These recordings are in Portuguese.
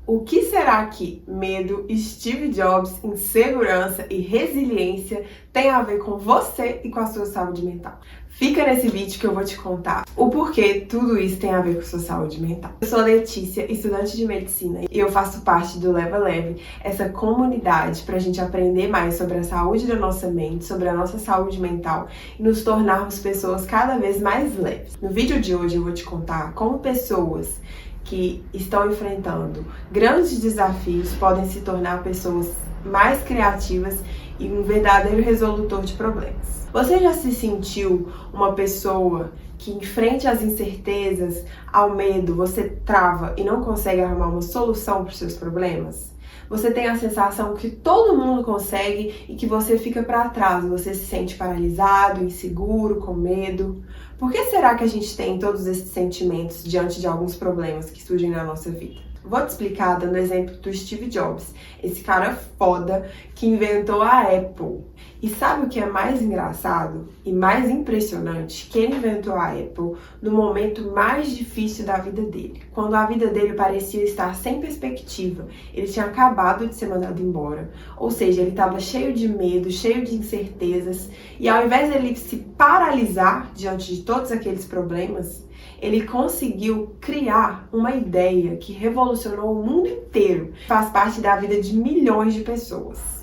O que será que medo, Steve Jobs, insegurança e resiliência tem a ver com você e com a sua saúde mental? Fica nesse vídeo que eu vou te contar o porquê tudo isso tem a ver com sua saúde mental. Eu sou Letícia, estudante de medicina, e eu faço parte do Leva Leve, essa comunidade para a gente aprender mais sobre a saúde da nossa mente, sobre a nossa saúde mental e nos tornarmos pessoas cada vez mais leves. No vídeo de hoje eu vou te contar como pessoas que estão enfrentando grandes desafios podem se tornar pessoas mais criativas e um verdadeiro resolutor de problemas. Você já se sentiu uma pessoa que, em frente às incertezas, ao medo, você trava e não consegue arrumar uma solução para os seus problemas? Você tem a sensação que todo mundo consegue e que você fica para trás, você se sente paralisado, inseguro, com medo. Por que será que a gente tem todos esses sentimentos diante de alguns problemas que surgem na nossa vida? Vou te explicar dando o exemplo do Steve Jobs, esse cara foda que inventou a Apple. E sabe o que é mais engraçado e mais impressionante? Que ele inventou a Apple no momento mais difícil da vida dele, quando a vida dele parecia estar sem perspectiva. Ele tinha acabado de ser mandado embora, ou seja, ele estava cheio de medo, cheio de incertezas, e ao invés de ele se paralisar diante de todos aqueles problemas, ele conseguiu criar uma ideia que revolucionou o mundo inteiro, faz parte da vida de milhões de pessoas.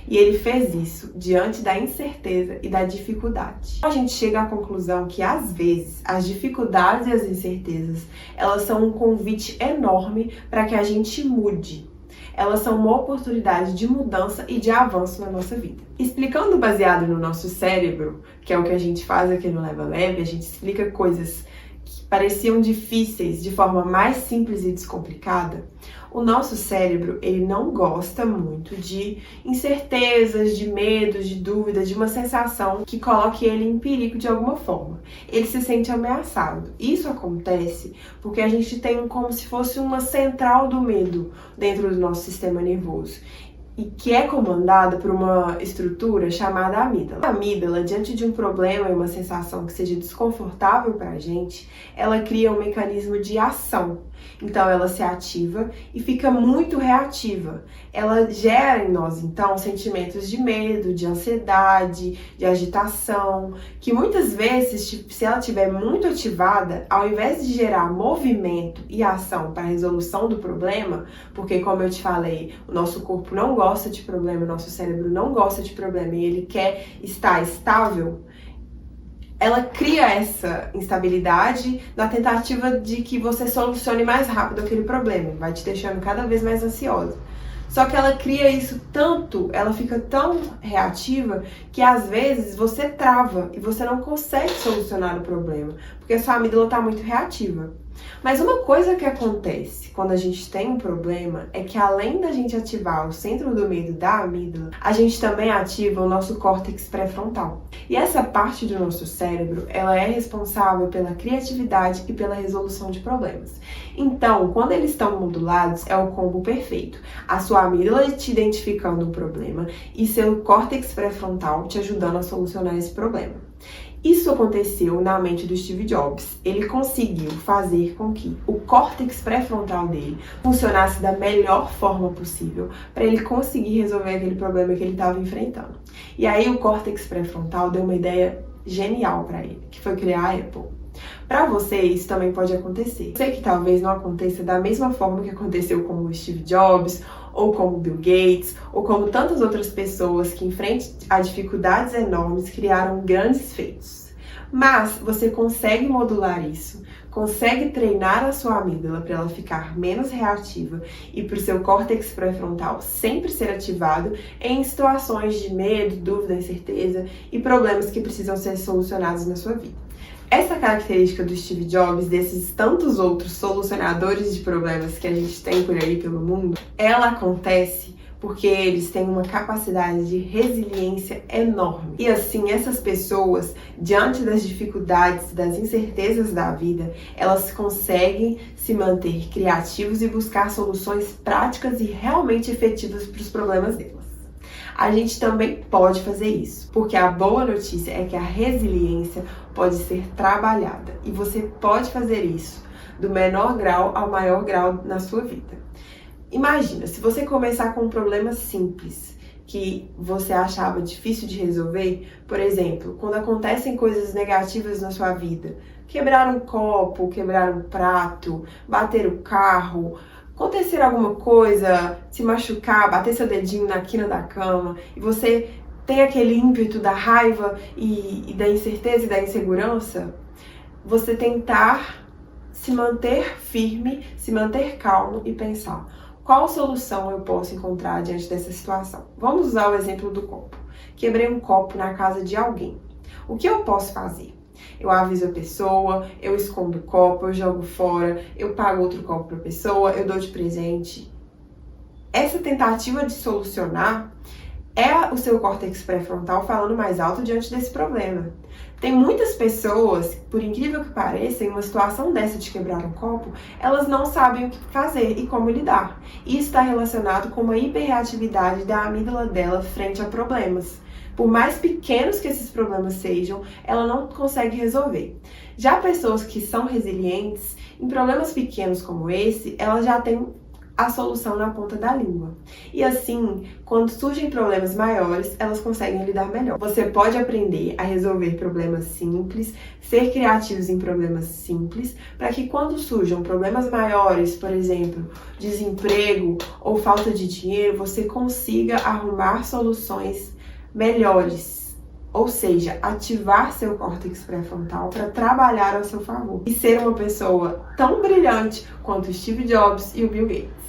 E ele fez isso diante da incerteza e da dificuldade. A gente chega à conclusão que, às vezes, as dificuldades e as incertezas, elas são um convite enorme para que a gente mude. Elas são uma oportunidade de mudança e de avanço na nossa vida. Explicando baseado no nosso cérebro, que é o que a gente faz aqui no Leva Leve, a gente explica coisas que pareciam difíceis de forma mais simples e descomplicada. O nosso cérebro, ele não gosta muito de incertezas, de medos, de dúvidas, de uma sensação que coloque ele em perigo de alguma forma. Ele se sente ameaçado. Isso acontece porque a gente tem como se fosse uma central do medo dentro do nosso sistema nervoso, e que é comandada por uma estrutura chamada amígdala. A amígdala, diante de um problema e uma sensação que seja desconfortável para a gente, ela cria um mecanismo de ação. Então ela se ativa e fica muito reativa. Ela gera em nós, então, sentimentos de medo, de ansiedade, de agitação, que muitas vezes, se ela estiver muito ativada, ao invés de gerar movimento e ação para a resolução do problema, porque, como eu te falei, o nosso corpo não gosta de problema, o nosso cérebro não gosta de problema e ele quer estar estável, ela cria essa instabilidade na tentativa de que você solucione mais rápido aquele problema, vai te deixando cada vez mais ansiosa. Só que ela cria isso tanto, ela fica tão reativa, que às vezes você trava e você não consegue solucionar o problema, porque a sua amígdala está muito reativa. Mas uma coisa que acontece quando a gente tem um problema é que, além da gente ativar o centro do medo da amígdala, a gente também ativa o nosso córtex pré-frontal. E essa parte do nosso cérebro, ela é responsável pela criatividade e pela resolução de problemas. Então, quando eles estão modulados, é o combo perfeito. A sua amígdala te identificando um problema e seu córtex pré-frontal te ajudando a solucionar esse problema. Isso aconteceu na mente do Steve Jobs. Ele conseguiu fazer com que o córtex pré-frontal dele funcionasse da melhor forma possível para ele conseguir resolver aquele problema que ele estava enfrentando. E aí o córtex pré-frontal deu uma ideia genial para ele, que foi criar a Apple. Para você, isso também pode acontecer. Eu sei que talvez não aconteça da mesma forma que aconteceu com o Steve Jobs, ou como Bill Gates, ou como tantas outras pessoas que, em frente a dificuldades enormes, criaram grandes feitos. Mas você consegue modular isso, consegue treinar a sua amígdala para ela ficar menos reativa e para o seu córtex pré-frontal sempre ser ativado em situações de medo, dúvida, incerteza e problemas que precisam ser solucionados na sua vida. Essa característica do Steve Jobs, desses tantos outros solucionadores de problemas que a gente tem por aí pelo mundo, ela acontece porque eles têm uma capacidade de resiliência enorme. E assim, essas pessoas, diante das dificuldades, das incertezas da vida, elas conseguem se manter criativos e buscar soluções práticas e realmente efetivas para os problemas delas. A gente também pode fazer isso, porque a boa notícia é que a resiliência pode ser trabalhada e você pode fazer isso do menor grau ao maior grau na sua vida. Imagina, se você começar com um problema simples, que você achava difícil de resolver, por exemplo, quando acontecem coisas negativas na sua vida, quebrar um copo, quebrar um prato, bater o carro, acontecer alguma coisa, se machucar, bater seu dedinho na quina da cama, e você tem aquele ímpeto da raiva e da incerteza e da insegurança, você tentar se manter firme, se manter calmo e pensar: qual solução eu posso encontrar diante dessa situação? Vamos usar o exemplo do copo. Quebrei um copo na casa de alguém. O que eu posso fazer? Eu aviso a pessoa, eu escondo o copo, eu jogo fora, eu pago outro copo para a pessoa, eu dou de presente. Essa tentativa de solucionar é o seu córtex pré-frontal falando mais alto diante desse problema. Tem muitas pessoas, por incrível que pareça, em uma situação dessa de quebrar um copo, elas não sabem o que fazer e como lidar. Isso está relacionado com uma hiperreatividade da amígdala dela frente a problemas. Por mais pequenos que esses problemas sejam, ela não consegue resolver. Já pessoas que são resilientes, em problemas pequenos como esse, elas já têm a solução na ponta da língua. E assim, quando surgem problemas maiores, elas conseguem lidar melhor. Você pode aprender a resolver problemas simples, ser criativos em problemas simples, para que quando surjam problemas maiores, por exemplo, desemprego ou falta de dinheiro, você consiga arrumar soluções melhores. Ou seja, ativar seu córtex pré-frontal para trabalhar ao seu favor e ser uma pessoa tão brilhante quanto o Steve Jobs e o Bill Gates.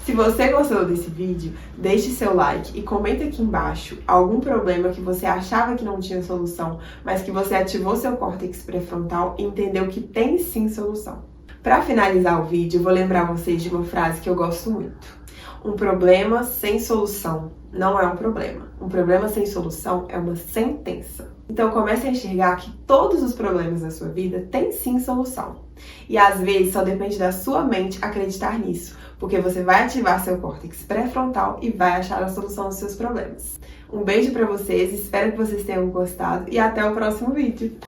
Se você gostou desse vídeo, deixe seu like e comenta aqui embaixo algum problema que você achava que não tinha solução, mas que você ativou seu córtex pré-frontal e entendeu que tem sim solução. Para finalizar o vídeo, eu vou lembrar vocês de uma frase que eu gosto muito. Um problema sem solução não é um problema. Um problema sem solução é uma sentença. Então comece a enxergar que todos os problemas da sua vida têm sim solução. E às vezes só depende da sua mente acreditar nisso, porque você vai ativar seu córtex pré-frontal e vai achar a solução dos seus problemas. Um beijo para vocês, espero que vocês tenham gostado e até o próximo vídeo.